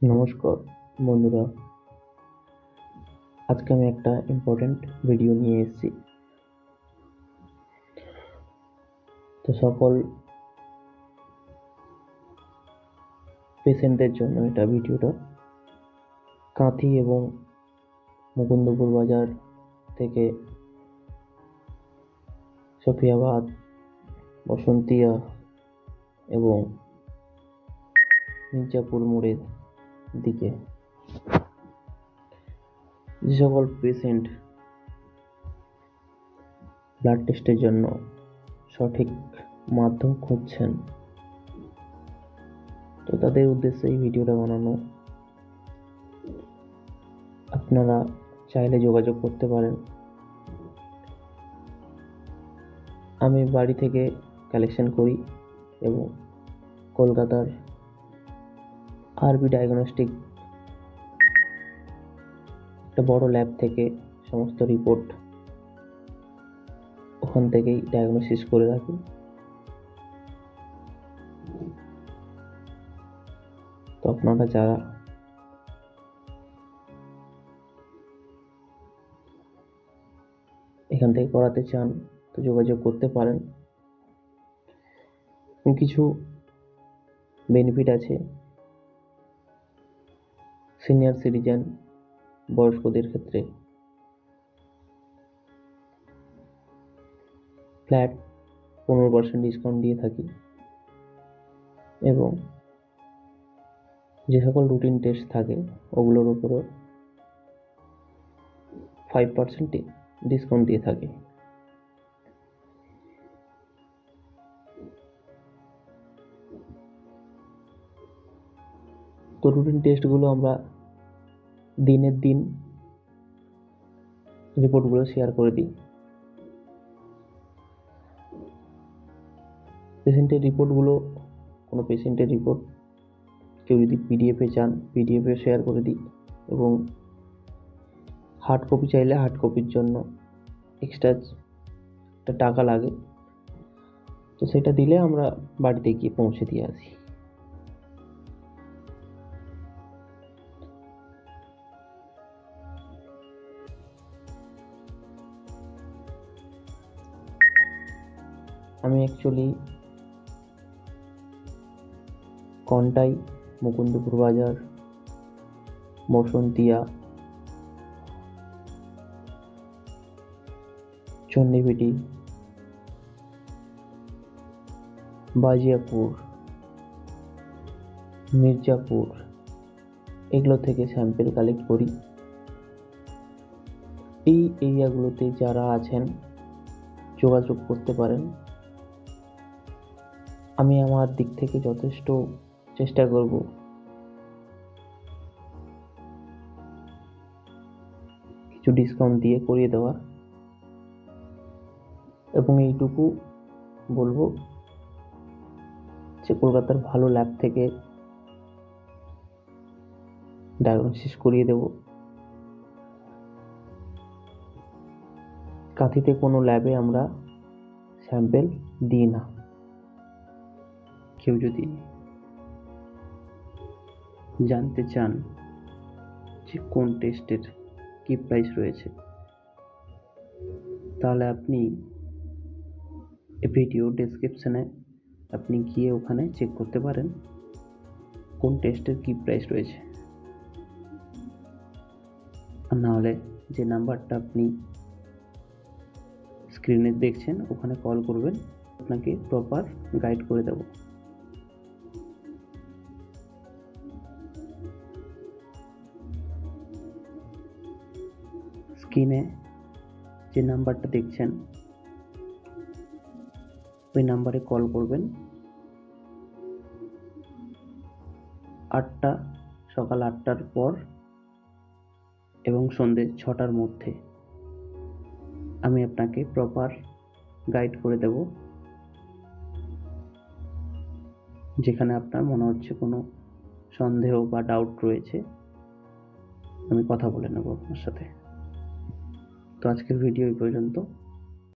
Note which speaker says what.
Speaker 1: নমস্কার বন্ধুরা, আজকে আমি একটা ইম্পর্টেন্ট ভিডিও নিয়ে এসেছি। তো সকল পেশেন্টদের জন্য এটা ভিডিওটা। কাঁথি এবং মুকুন্দপুর বাজার থেকে সফিয়াবাদ, বসন্তিয়া এবং মির্জাপুর মোড়ের দিকে যে সকল পেশেন্ট ব্লাড টেস্টের জন্য সঠিক মাধ্যম খুঁজছেন, তো তাদের উদ্দেশ্যে এই ভিডিওটা বানানো। আপনারা চাইলে যোগাযোগ করতে পারেন। আমি বাড়ি থেকে কালেকশন করি এবং কলকাতার আরবি ডায়াগনস্টিক একটা বড় ল্যাব থেকে সমস্ত রিপোর্ট ওখান থেকেই ডায়াগনোসিস করে রাখি। তো আপনারা যারা এখান থেকে করাতে চান তো যোগাযোগ করতে পারেন। কিছু বেনিফিট আছে। সিনিয়র সিটিজেন বয়স্কদের ক্ষেত্রে ফ্ল্যাট 15% ডিসকাউন্ট দিয়ে থাকি এবং যে সকল রুটিন টেস্ট থাকে ওগুলোর উপরও 5% ডিসকাউন্ট দিয়ে থাকি। তো রুটিন টেস্টগুলো আমরা দিনের দিন রিপোর্টগুলো শেয়ার করে দিই। পেশেন্টের রিপোর্টগুলো, কোনো পেশেন্টের রিপোর্ট কেউ যদি পিডিএফে চান পিডিএফে শেয়ার করে দিই এবং হার্ড কপি চাইলে হার্ড কপির জন্য এক্সট্রা একটা টাকা লাগে, তো সেটা দিলে আমরা বাড়িতে গিয়ে পৌঁছে দিয়ে আসি। আমি অ্যাকচুয়ালি কন্টাই, মুকুন্দপুর বাজার, বসন্তিয়া, চণ্ডীপিটি, বাজিয়াপুর, মির্জাপুর এগুলো থেকে স্যাম্পেল কালেক্ট করি। এই এরিয়াগুলোতে যারা আছেন যোগাযোগ করতে পারেন। আমি আমার দিক থেকে যথেষ্ট চেষ্টা করব কিছু ডিসকাউন্ট দিয়ে করিয়ে দেওয়ার, এবং এইটুকু বলবো যে কলকাতার ভালো ল্যাব থেকে ডায়াগনোসিস করিয়ে দেব। কাঁথিতে কোনো ল্যাবে আমরা স্যাম্পেল দিই না। কেউ যদি জানতে চান যে কোন টেস্টের কি প্রাইস রয়েছে, তাহলে আপনি ভিডিও ডেসক্রিপশনে আপনি গিয়ে ওখানে চেক করতে পারেন কোন টেস্টের কি প্রাইস রয়েছে। আর নাহলে যে নাম্বারটা আপনি স্ক্রিনে দেখছেন ওখানে কল করবেন, আপনাকে প্রপার গাইড করে দেব। স্ক্রিনে যে নাম্বারটা দেখছেন ওই নাম্বারে কল করবেন। সকাল 8টার পর এবং সন্ধ্যে 6টার মধ্যে আমি আপনাকে প্রপার গাইড করে দেব। যেখানে আপনার মনে হচ্ছে কোনো সন্দেহ বা ডাউট রয়েছে আমি কথা বলে নেব আপনার সাথে। তো আজকের ভিডিও এই পর্যন্ত।